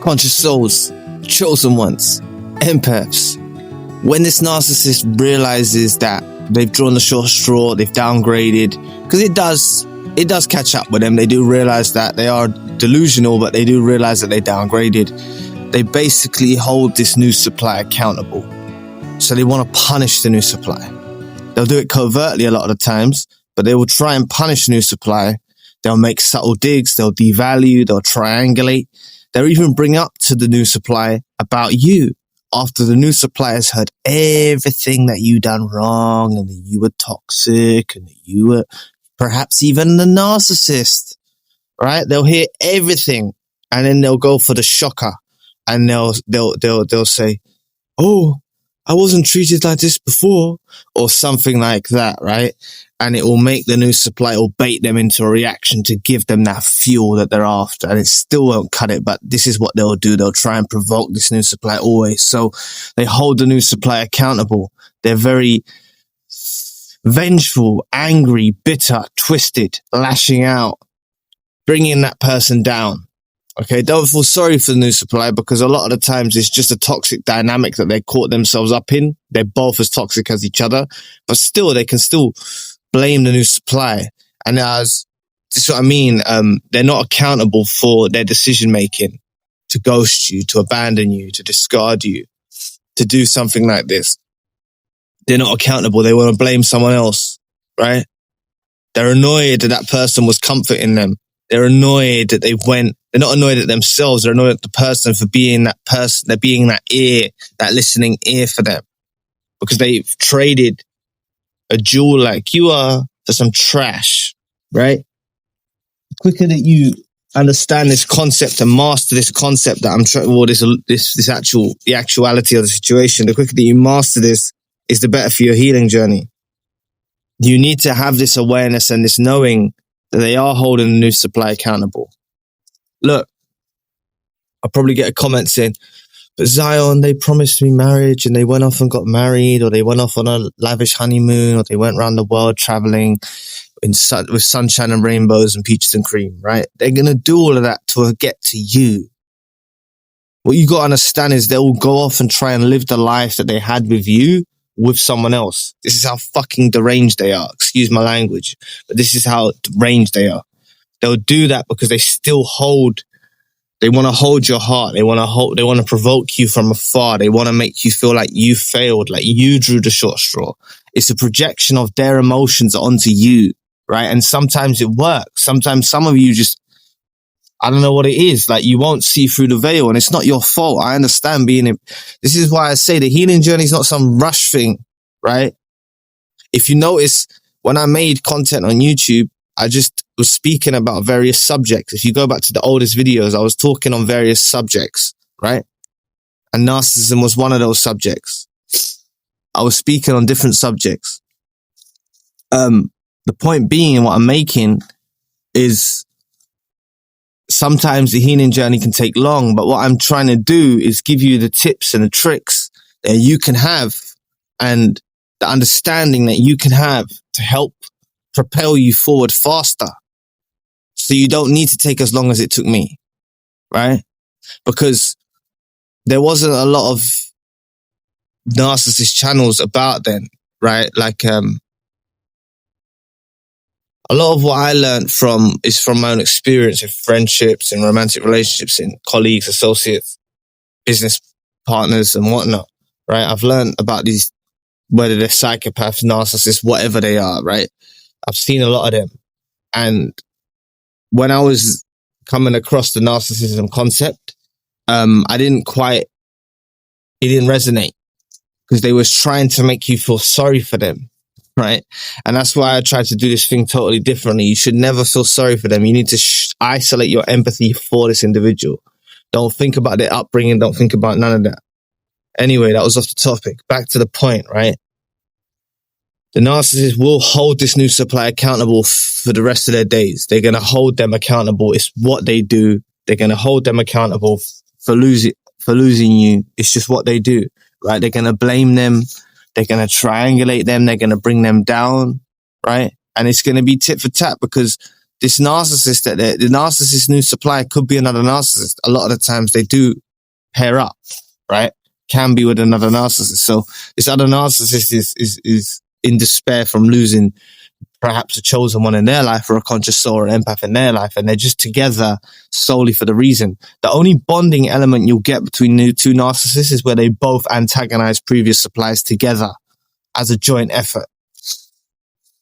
conscious souls, chosen ones, empaths. When this narcissist realizes that they've drawn the short straw, they've downgraded, because it does catch up with them. They do realize that they are delusional, but they do realize that they downgraded. They basically hold this new supply accountable. So they want to punish the new supply. They'll do it covertly a lot of the times, but they will try and punish the new supply. They'll make subtle digs, they'll devalue, they'll triangulate. They'll even bring up to the new supply about you after the new supply has heard everything that you done wrong and that you were toxic and that you were perhaps even the narcissist, right? They'll hear everything and then they'll go for the shocker and they'll say, oh, I wasn't treated like this before, or something like that, right? And it will make the new supply or bait them into a reaction to give them that fuel that they're after. And it still won't cut it, but this is what they'll do. They'll try and provoke this new supply always. So they hold the new supply accountable. They're very vengeful, angry, bitter, twisted, lashing out, bringing that person down. Okay, don't feel sorry for the new supply, because a lot of the times it's just a toxic dynamic that they caught themselves up in. They're both as toxic as each other, but still they can still blame the new supply. And this is what I mean. They're not accountable for their decision making to ghost you, to abandon you, to discard you, to do something like this. They're not accountable. They want to blame someone else, right? They're annoyed that that person was comforting them. They're annoyed that they went. They're not annoyed at themselves. They're annoyed at the person for being that person. They're being that ear, that listening ear for them, because they've traded a jewel like you are for some trash, right? The quicker that you understand this concept and master this concept that I'm trying, or the actuality of the situation, the quicker that you master this is the better for your healing journey. You need to have this awareness and this knowing that they are holding the new supply accountable. Look, I'll probably get a comment saying, but Zion, they promised me marriage and they went off and got married, or they went off on a lavish honeymoon, or they went around the world traveling with sunshine and rainbows and peaches and cream, right? They're going to do all of that to get to you. What you got to understand is they will go off and try and live the life that they had with you with someone else. This is how fucking deranged they are. Excuse my language, but this is how deranged they are. They'll do that because they want to hold your heart. They want to provoke you from afar. They want to make you feel like you failed, like you drew the short straw. It's a projection of their emotions onto you, right? And sometimes it works. Sometimes some of you just, I don't know what it is. Like, you won't see through the veil, and it's not your fault. I understand this is why I say the healing journey is not some rush thing, right? If you notice, when I made content on YouTube, I just was speaking about various subjects. If you go back to the oldest videos, I was talking on various subjects, right? And narcissism was one of those subjects. I was speaking on different subjects. The point being, what I'm making is sometimes the healing journey can take long, but what I'm trying to do is give you the tips and the tricks that you can have and the understanding that you can have to help propel you forward faster. So you don't need to take as long as it took me, right? Because there wasn't a lot of narcissist channels about then, right? Like, a lot of what I learned is from my own experience in friendships and romantic relationships, in colleagues, associates, business partners and whatnot, right? I've learned about these, whether they're psychopaths, narcissists, whatever they are, right? I've seen a lot of them. And when I was coming across the narcissism concept, it didn't resonate, because they was trying to make you feel sorry for them, right? And that's why I tried to do this thing totally differently. You should never feel sorry for them. You need to isolate your empathy for this individual. Don't think about their upbringing. Don't think about none of that. Anyway, that was off the topic. Back to the point, right? The narcissist will hold this new supply accountable for the rest of their days. They're going to hold them accountable. It's what they do. They're going to hold them accountable for losing you. It's just what they do, right? They're going to blame them. They're going to triangulate them. They're going to bring them down, right? And it's going to be tit for tat, because this narcissist, that the narcissist new supply could be another narcissist. A lot of the times they do pair up, right? Can be with another narcissist. So this other narcissist is in despair from losing perhaps a chosen one in their life, or a conscious soul or an empath in their life, and they're just together solely for the reason. The only bonding element you'll get between the two narcissists is where they both antagonize previous supplies together as a joint effort.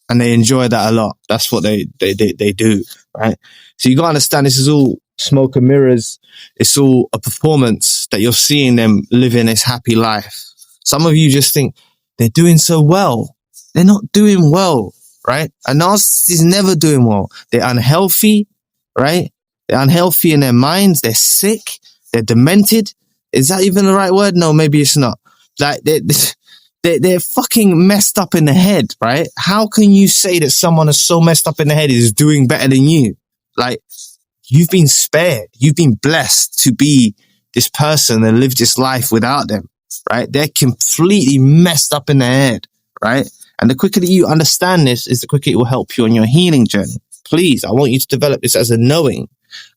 And they enjoy that a lot. That's what they do, right? So you gotta understand, this is all smoke and mirrors. It's all a performance that you're seeing them living this happy life. Some of you just think they're doing so well. They're not doing well, right? A narcissist is never doing well. They're unhealthy, right? They're unhealthy in their minds. They're sick. They're demented. Is that even the right word? No, maybe it's not. Like, they're fucking messed up in the head, right? How can you say that someone is so messed up in the head is doing better than you? Like, you've been spared. You've been blessed to be this person and live this life without them, right? They're completely messed up in their head, right? And the quicker that you understand this is the quicker it will help you on your healing journey. Please, I want you to develop this as a knowing.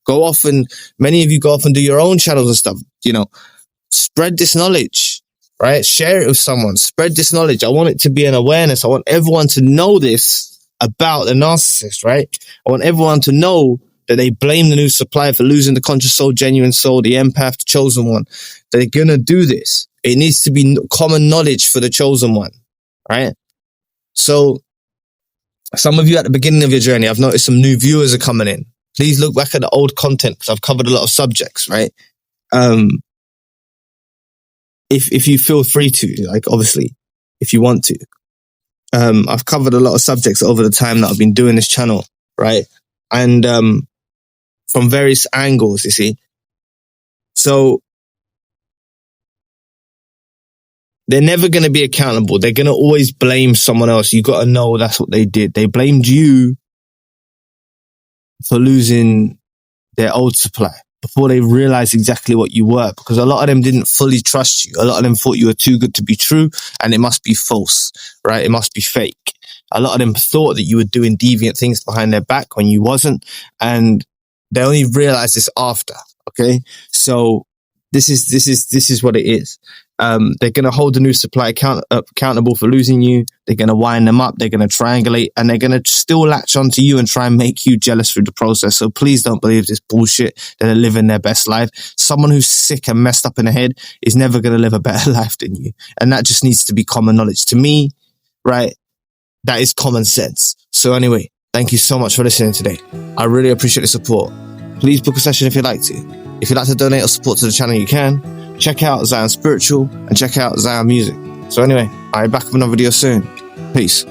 Go off and, many of you go off and do your own channels and stuff, you know, spread this knowledge, right? Share it with someone, spread this knowledge. I want it to be an awareness. I want everyone to know this about the narcissist, right? I want everyone to know that they blame the new supply for losing the conscious soul, genuine soul, the empath, the chosen one. They're going to do this. It needs to be common knowledge for the chosen one, right? So some of you at the beginning of your journey, I've noticed some new viewers are coming in. Please look back at the old content because I've covered a lot of subjects, right? If you feel free to, like, obviously, if you want to. I've covered a lot of subjects over the time that I've been doing this channel, right? And from various angles, you see. So they're never going to be accountable. They're going to always blame someone else. You got to know that's what they did. They blamed you for losing their old supply before they realized exactly what you were, because a lot of them didn't fully trust you. A lot of them thought you were too good to be true, and it must be false, right? It must be fake. A lot of them thought that you were doing deviant things behind their back when you wasn't, and they only realized this after. Okay, so this is what it is. They're going to hold the new supply accountable for losing you. They're going to wind them up. They're going to triangulate, and they're going to still latch onto you and try and make you jealous through the process. So please don't believe this bullshit that they're living their best life. Someone who's sick and messed up in the head is never going to live a better life than you. And that just needs to be common knowledge to me, right? That is common sense. So anyway, thank you so much for listening today. I really appreciate the support. Please book a session if you'd like to. If you'd like to donate or support to the channel, you can. Check out Zion Spiritual and check out Zion Music. So anyway, I'll be back with another video soon. Peace.